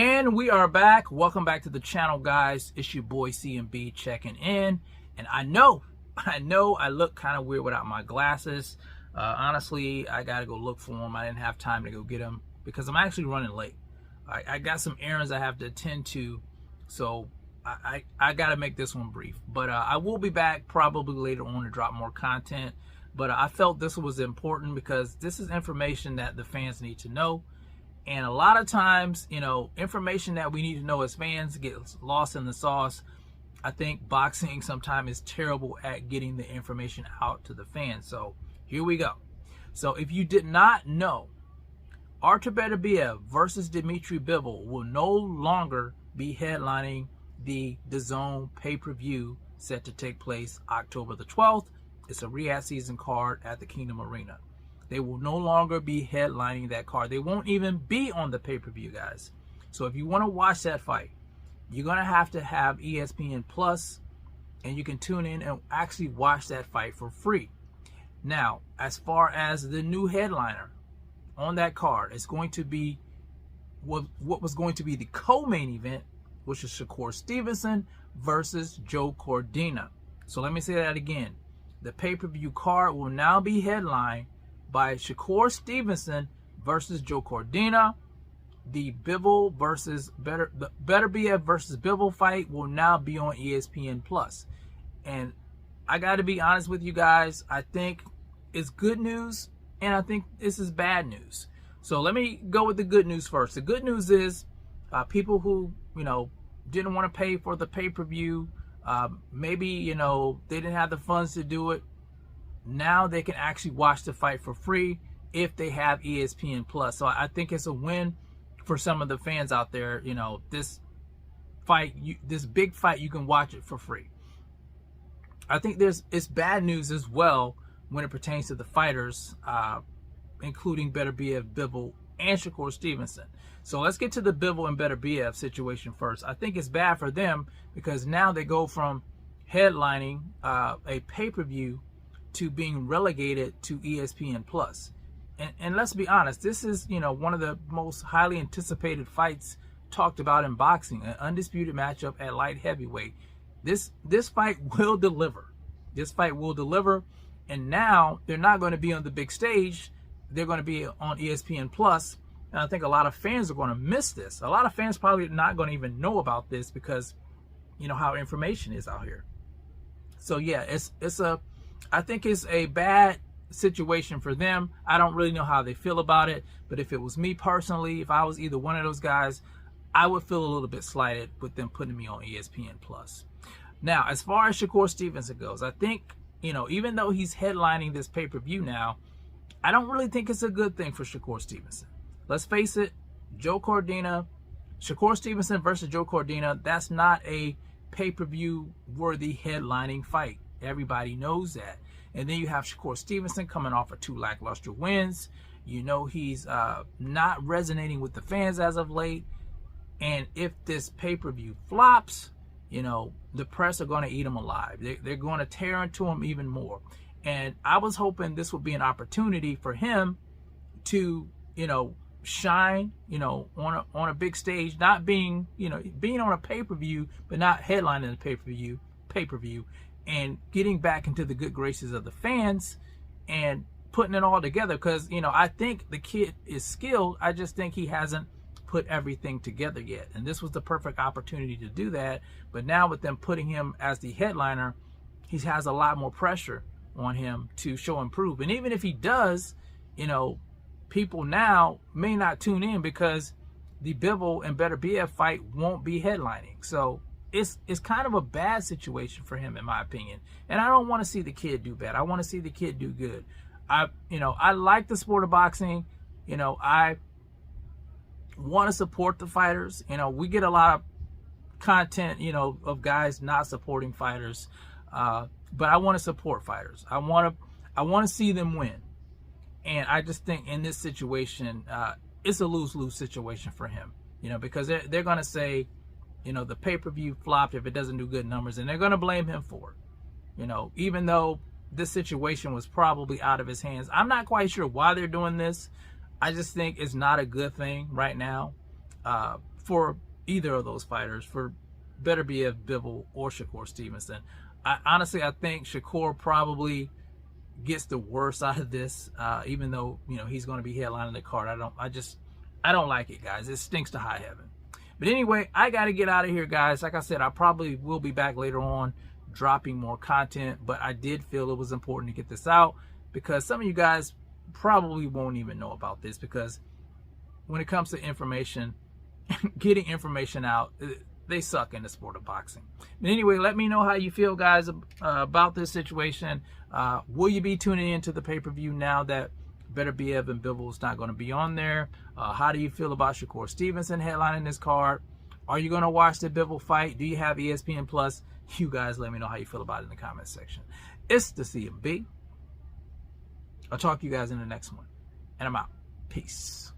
And we are back. Welcome back to the channel, guys. It's your boy CMB checking in. And I know I look kind of weird without my glasses. Honestly, I got to go look for them. I didn't have time to go get them because I'm actually running late. I got some errands I have to attend to, so I got to make this one brief. But I will be back probably later on to drop more content. But I felt this was important because this is information that the fans need to know. And a lot of times, you know, information that we need to know as fans gets lost in the sauce. I think boxing sometimes is terrible at getting the information out to the fans. So here we go. So if you did not know, Artur Beterbiev versus Dmitry Bivol will no longer be headlining the Dazn pay-per-view set to take place October the 12th. It's a Riyadh season card at the Kingdom Arena. They will no longer be headlining that card. They won't even be on the pay-per-view, guys. So if you want to watch that fight, you're going to have ESPN Plus, and you can tune in and actually watch that fight for free. Now, as far as the new headliner on that card, it's going to be what was going to be the co-main event, which is Shakur Stevenson versus Joe Cordina. So let me say that again. The pay-per-view card will now be headlined by Shakur Stevenson versus Joe Cordina. The Bivol versus Beterbiev versus Bivol fight will now be on ESPN Plus. And I got to be honest with you guys, I think it's good news and I think this is bad news. So let me go with the good news first. The good news is people who, you know, didn't want to pay for the pay-per-view, maybe, you know, they didn't have the funds to do it. Now they can actually watch the fight for free if they have ESPN Plus. So I think it's a win for some of the fans out there. You know, this fight, this big fight, you can watch it for free. I think it's bad news as well when it pertains to the fighters, including Beterbiev, Bivol, and Shakur Stevenson. So let's get to the Bivol and Beterbiev situation first. I think it's bad for them because now they go from headlining a pay-per-view to being relegated to ESPN Plus. And let's be honest, this is, you know, one of the most highly anticipated fights talked about in boxing, an undisputed matchup at light heavyweight. This fight will deliver. This fight will deliver. And now they're not going to be on the big stage. They're going to be on ESPN Plus. And I think a lot of fans are going to miss this. A lot of fans probably not going to even know about this because, you know, how information is out here. So yeah, I think it's a bad situation for them. I don't really know how they feel about it, but if it was me personally, if I was either one of those guys, I would feel a little bit slighted with them putting me on ESPN Plus. Now, as far as Shakur Stevenson goes, I think, you know, even though he's headlining this pay-per-view now, I don't really think it's a good thing for Shakur Stevenson. Let's face it, Shakur Stevenson versus Joe Cordina, that's not a pay-per-view worthy headlining fight. Everybody knows that. And then you have Shakur Stevenson coming off of 2 lackluster wins. You know, he's not resonating with the fans as of late. And if this pay-per-view flops, you know, the press are going to eat him alive. They're going to tear into him even more. And I was hoping this would be an opportunity for him to, you know, shine, you know, on a big stage, not being, you know, being on a pay-per-view, but not headlining the pay-per-view, and getting back into the good graces of the fans and putting it all together. Because, you know, I think the kid is skilled. I just think he hasn't put everything together yet. And this was the perfect opportunity to do that. But now with them putting him as the headliner, he has a lot more pressure on him to show and prove. And even if he does, you know, people now may not tune in because the Bivol and Beterbiev fight won't be headlining. So it's kind of a bad situation for him, in my opinion. And I don't want to see the kid do bad. I want to see the kid do good. I like the sport of boxing. You know, I want to support the fighters. You know, we get a lot of content, you know, of guys not supporting fighters. But I want to support fighters. I want to see them win. And I just think in this situation, it's a lose-lose situation for him. You know, because they're going to say, you know, the pay-per-view flopped if it doesn't do good numbers, and they're going to blame him for it. You know, even though this situation was probably out of his hands. I'm not quite sure why they're doing this. I just think it's not a good thing right now for either of those fighters, for Beterbiev, Bivol, or Shakur Stevenson. Honestly, I think Shakur probably gets the worst out of this, even though, you know, he's going to be headlining the card. I don't like it, guys. It stinks to high heaven. But anyway, I got to get out of here, guys. Like I said, I probably will be back later on dropping more content, but I did feel it was important to get this out because some of you guys probably won't even know about this, because when it comes to information, getting information out, they suck in the sport of boxing. But anyway, let me know how you feel, guys, about this situation. Will you be tuning into the pay-per-view now that Beterbiev and Bivol is not going to be on there? How do you feel about Shakur Stevenson headlining this card? Are you going to watch the Bivol fight? Do you have ESPN Plus? You guys let me know how you feel about it in the comment section. It's the CMB. I'll talk to you guys in the next one. And I'm out. Peace.